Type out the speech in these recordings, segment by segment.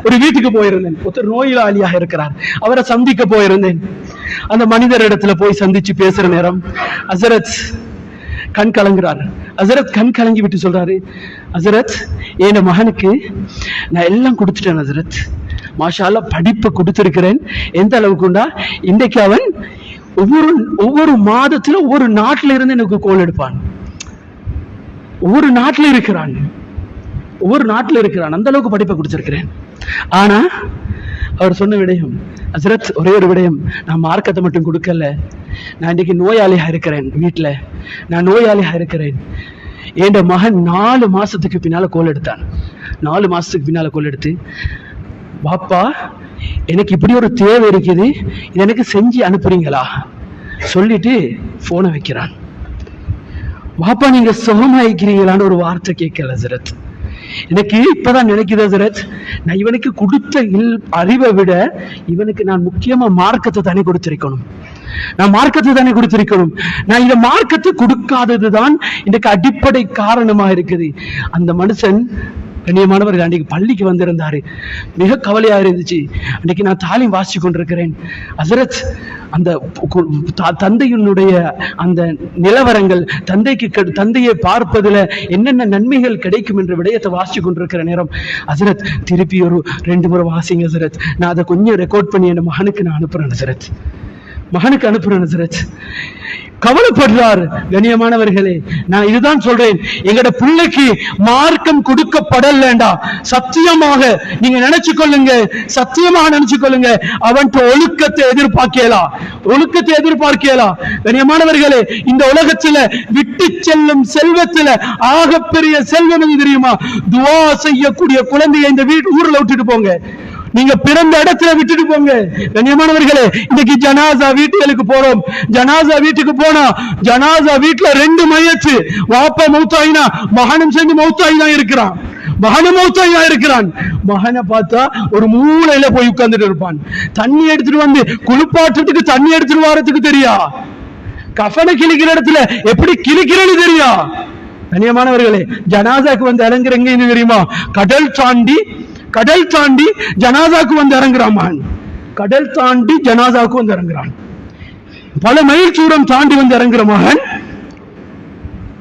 ஒரு வீட்டுக்கு போயிருந்தேன். ஒருத்தர் நோயாளியாக இருக்கிறார், அவரை சந்திக்க போயிருந்தேன். அந்த மனிதர் இடத்துல போய் சந்திச்சு பேசுற நேரம் ஹசரத் கண் கலங்குறார். ஹசரத் கண் கலங்கி விட்டு சொல்றாரு, ஹசரத் என் மகனுக்கு நான் எல்லாம் கொடுத்துட்டேன் ஹசரத், மாஷா அல்லாஹ் படிப்பை கொடுத்திருக்கிறேன். எந்த அளவுக்குண்டா இன்றைக்கு அவன் ஒவ்வொரு மாதத்துல ஒவ்வொரு நாட்டில இருந்து எனக்கு கோல் எடுப்பான். ஒவ்வொரு நாட்டில இருக்கிறான், அந்த அளவுக்கு படிப்பை கொடுத்திருக்கிறேன். ஆனா அவர் சொன்ன விடயம், ஹசரத் ஒரே ஒரு விடயம், நான் மார்க்கத்தை மட்டும் கொடுக்கல, நான் இன்னைக்கு நோயாளியா இருக்கிறேன், வீட்டுல நான் நோயாளியா இருக்கிறேன். என் மகன் 4 மாசத்துக்கு பின்னால கோல் எடுத்தான். 4 மாசத்துக்கு பின்னால கோல் எடுத்து, பாப்பா எனக்கு இப்படி ஒரு தேவை இருக்குது, இது எனக்கு செஞ்சு அனுப்புறீங்களா சொல்லிட்டு போனை வைக்கிறான். பாப்பா நீங்க சுகமாயிக்கிறீங்களான்னு ஒரு வார்த்தை கேட்கல ஹசரத். எனக்கு இப்பதான் நினைக்குது ஹசரத், நான் இவனுக்கு கொடுத்த அறிவை விட இவனுக்கு நான் முக்கியமா மார்க்கத்தை தானே கொடுத்திருக்கணும். நான் இந்த மார்க்கத்தை கொடுக்காததுதான் இன்றைக்கு அடிப்படை காரணமா இருக்குது. அந்த மனுஷன் கண்ணியமானவர்கள் அன்றைக்கு பள்ளிக்கு வந்திருந்தாரு, மிக கவலையா இருந்துச்சு. அன்றைக்கு நான் தாலீம் வாசிச்சு கொண்டிருக்கிறேன். ஹசரத் அந்த தந்தையினுடைய அந்த நிலவரங்கள், தந்தையை பார்ப்பதுல என்னென்ன நன்மைகள் கிடைக்கும் என்ற விடயத்தை வாசிச்சு கொண்டிருக்கிற நேரம், ஹசரத் திருப்பி ஒரு 2 முறை வாசிங்க ஹசரத், நான் அதை கொஞ்சம் ரெக்கார்ட் பண்ணி என் மகனுக்கு நான் அனுப்புறேன் ஹசரத். கவலைப்படுறார். கண்ணியமானவர்களே, நான் இதுதான் சொல்றேன், எங்கட பிள்ளைக்கு மார்க்கம் கொடுக்கப்படலண்டா சத்தியமாக நீங்க நினைச்சு கொள்ளுங்க, அவன் ஒழுக்கத்தை எதிர்பார்க்கலாம். கண்ணியமானவர்களே, இந்த உலகத்துல விட்டு செல்லும் செல்வத்துல ஆகப்பெரிய செல்வம் எது தெரியுமா? துவா செய்யக்கூடிய குழந்தையை இந்த ஊர்ல விட்டுட்டு போங்க, நீங்க பிறந்த இடத்துல விட்டுட்டு போங்க. கண்ணியமானவர்களே, இன்னைக்கு ஜனாசா வீட்டுகளுக்கு போறோம். ஜனாசா வீட்டுக்கு போனா ஜனாசா வீட்டுல 2 மையத்து, வாப்பா மௌத்தாயினா மகனும் சேர்ந்து மௌத்தாயிதான் இருக்கிறான். மகனை பார்த்தா ஒரு மூலையில போய் உட்கார்ந்துட்டு இருப்பான். தண்ணி எடுத்துட்டு வந்து குளிப்பாட்டுறதுக்கு தண்ணி எடுத்துட்டு வரதுக்கு தெரியா, கஃனை கிழிக்கிற இடத்துல எப்படி கிழிக்கிறது தெரியா. கண்ணியமானவர்களே, ஜனாசாக்கு வந்து இறங்குறங்க தெரியுமா? கடல் தாண்டி ஜனாசாக்கு வந்து இறங்குறான். பல மைல் தூரம் தாண்டி வந்து இறங்குற மகன்.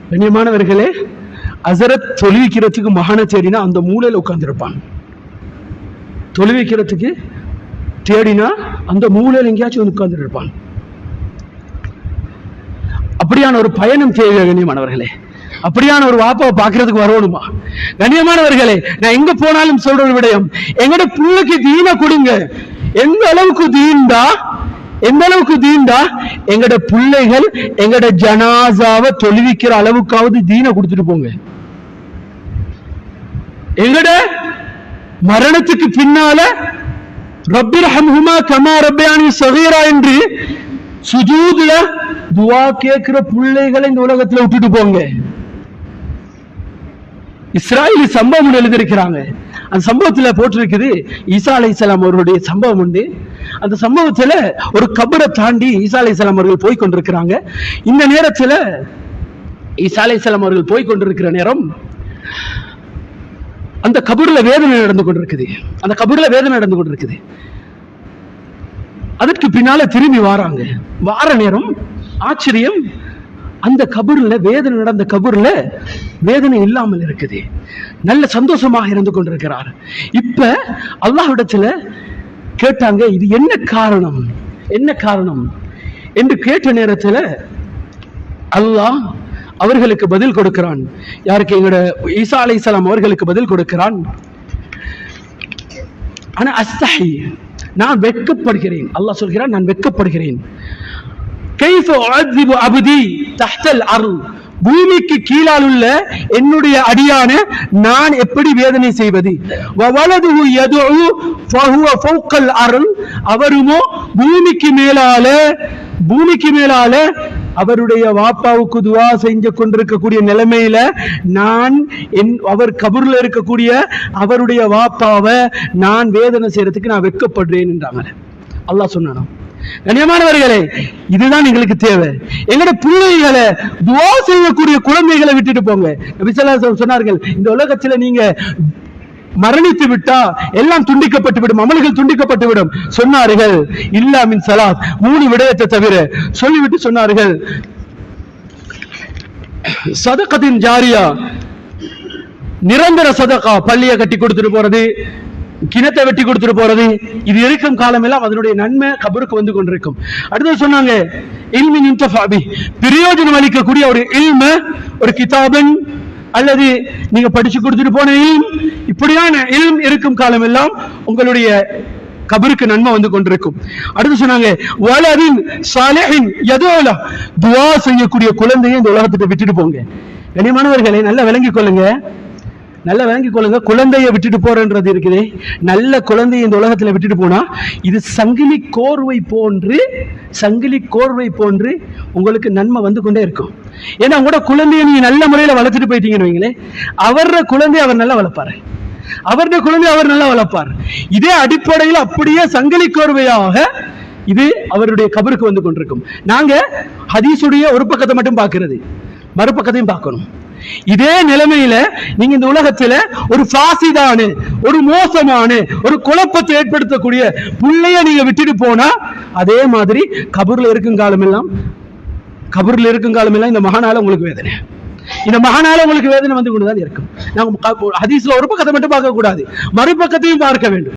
கண்ணியமானவர்களே, ஹசரத் தொழுவிக்கிறதுக்கு மகனை தேடினா அந்த மூலையில உட்கார்ந்திருப்பான். தொழுவிக்கிறதுக்கு தேடினா அந்த மூலையில எங்கேயாச்சும் உட்கார்ந்து இருப்பான். அப்படியான ஒரு பயணம் தேவை. கண்ணியமானவர்களே, அப்படியான ஒரு வாப்பாவை பார்க்கறதுக்கு வரணுமா? கண்ணியமானவர்களே, நான் எங்க போனாலும் சொல்ற ஒரு விடயம், எங்கட பிள்ளைக்கு தீன கொடுங்க. எந்த அளவுக்கு தீண்டா எங்கட பிள்ளைகள் எங்கட ஜனாசாவை தொழுவிக்கிற அளவுக்காவது தீன கொடுத்துட்டு போங்க. எங்கட மரணத்துக்கு பின்னால ரப்பிர்ஹம்ஹுமா கமா ரப்பயானி ஸகீரா என்று சுஜூதுல துஆ கேட்கிற பிள்ளைகளை இந்த உலகத்துல விட்டுட்டு போங்க. இஸ்ராயலி சம்பவம் எழுதியிருக்கிறாங்க. அந்த சம்பவத்துல போட்டிருக்குது, ஈசா அலைஹிஸ்ஸலாம் அவர்களுடைய சம்பவம் உண்டு. அந்த சம்பவத்துல ஒரு கபரை தாண்டி ஈசா அலைஹிஸ்ஸலாம் அவர்கள் போய் கொண்டிருக்கிறாங்க. இந்த நேரத்துல ஈசா அலைஹிஸ்ஸலாம் அவர்கள் போய் கொண்டிருக்கிற நேரம் அந்த கபூர்ல வேதனை நடந்து கொண்டிருக்குது. அதற்கு பின்னால திரும்பி வார நேரம் ஆச்சரியம், அந்த கபூர்ல வேதனை நடந்த கபூர்ல வேதனை இல்லாமல் இருக்குது. நல்ல சந்தோஷமாக இருந்து கொண்டிருக்கிறார். இப்ப அல்லாஹ்விடத்துல கேட்டாங்க, இது என்ன காரணம் என்று கேட்ட நேரத்துல அல்லாஹ் அவர்களுக்கு பதில் கொடுக்கிறான். யாருக்கு? எங்கட ஈசா அலைஹிஸ்ஸலாம் அவர்களுக்கு பதில் கொடுக்கிறான். ஆனா அஸ்தஹி, நான் வெட்கப்படுகிறேன். அல்லாஹ் சொல்கிறான், நான் வெட்கப்படுகிறேன். கைஃப உஅذிபு அப்தி தஹ்தல் அர்ள், பூமிக்கு கீழால் உள்ள என்னுடைய அடியான நான் எப்படி வேதனை செய்வது? வவலதுஹு யதுஉ ஃபஹுவ ஃபௌகல் அர்ள், அவருமோ பூமிக்கு மேலால அவருடைய வாப்பாவுக்கு துவா செஞ்சு கொண்டிருக்கக்கூடிய நிலைமையில நான் அவர் கபூர்ல இருக்கக்கூடிய அவருடைய வாப்பாவை நான் வேதனை செய்யறதுக்கு நான் வெட்கப்படுறேன் என்றாங்க. அல்லாஹ் சொன்னான். கண்ணியமானவர்களே, இதுதான் எங்களுக்கு தேவை. எங்களுடைய பிள்ளைகளை துஆ செய்யக்கூடிய குழந்தைகளை விட்டுட்டு போங்க. நபி ஸல்லல்லாஹு அலைஹி வஸல்லம் சொன்னார்கள், இந்த உலகத்துல நீங்க மரணித்து விட்டா எல்லாம் துண்டிக்கப்பட்டு விடும், அமல்கள் துண்டிக்கப்பட்டு விடும். சொன்னார்கள் இல்லா மின் ஸலாத், 3 விடயத்தை தவிர. சொல்லிவிட்டு சொன்னார்கள் சதகத்தின் ஜாரியா, நிரந்தர சதகா, பள்ளியை கட்டி கொடுத்துட்டு போறது, கிணத்தை வெட்டி கொடுத்துட்டு போறது, இது இருக்கும் காலம் எல்லாம் அதனுடைய நன்மை கபருக்கு வந்து கொண்டிருக்கும். அடுத்து சொன்னாங்க இல்மின் யுன்தஃபா பிஹ், பிரயோஜனம் அளிக்கக்கூடிய ஒரு இல்ம, ஒரு கிதாபன் அல்லது நீங்க படிச்சு கொடுத்துட்டு போன இல்ம், இப்படியான இல்ம் இருக்கும் காலம் எல்லாம் உங்களுடைய கபருக்கு நன்மை வந்து கொண்டிருக்கும். அடுத்து சொன்னாங்க வலதின் சாலிஹின் யதுலா, துஆ செய்யக்கூடிய குழந்தையை இந்த உலகத்தை விட்டுட்டு போங்க. கனிமானவர்களே, நல்லா விளங்கிக் கொள்ளுங்க, நல்லா விளங்கிக் கொள்ளுங்க. குழந்தைய விட்டுட்டு போறன்றது இருக்குது, நல்ல குழந்தைய இந்த உலகத்துல விட்டுட்டு போனா இது சங்கிலி கோர்வை போன்று உங்களுக்கு நன்மை வந்து கொண்டே இருக்கும். ஏன்னா உங்களோட குழந்தைய நீங்க நல்ல முறையில வளர்த்துட்டு போயிட்டீங்கன்னு வைங்களேன், அவர குழந்தைய அவர் நல்லா வளர்ப்பாரு, அவருடைய குழந்தை அவர் நல்லா வளர்ப்பார். இதே அடிப்படையில் அப்படியே சங்கிலி கோர்வையாக இது அவருடைய கபருக்கு வந்து கொண்டிருக்கும். நாங்க ஹதீஸுடைய ஒரு பக்கத்தை மட்டும் பார்க்கிறது, மறுபக்கத்தையும் பார்க்கணும். இதே நிலைமையில நீங்க இந்த உலகத்துல ஒரு ஃபாசிதான, ஒரு மோசமான, ஒரு குழப்பத்தை ஏற்படுத்தக்கூடிய புள்ளைய நீங்க விட்டுட்டு போனா அதே மாதிரி கபூர்ல இருக்கும் காலம் எல்லாம் இந்த மகானால உங்களுக்கு வேதனை, இந்த மகானால உங்களுக்கு வேதனை வந்து கொண்டுதான் இருக்கும். நாங்க ஹதீஸ்ல ஒரு பக்கத்தை மட்டும் பார்க்க கூடாது, மறுபக்கத்தையும் பார்க்க வேண்டும்.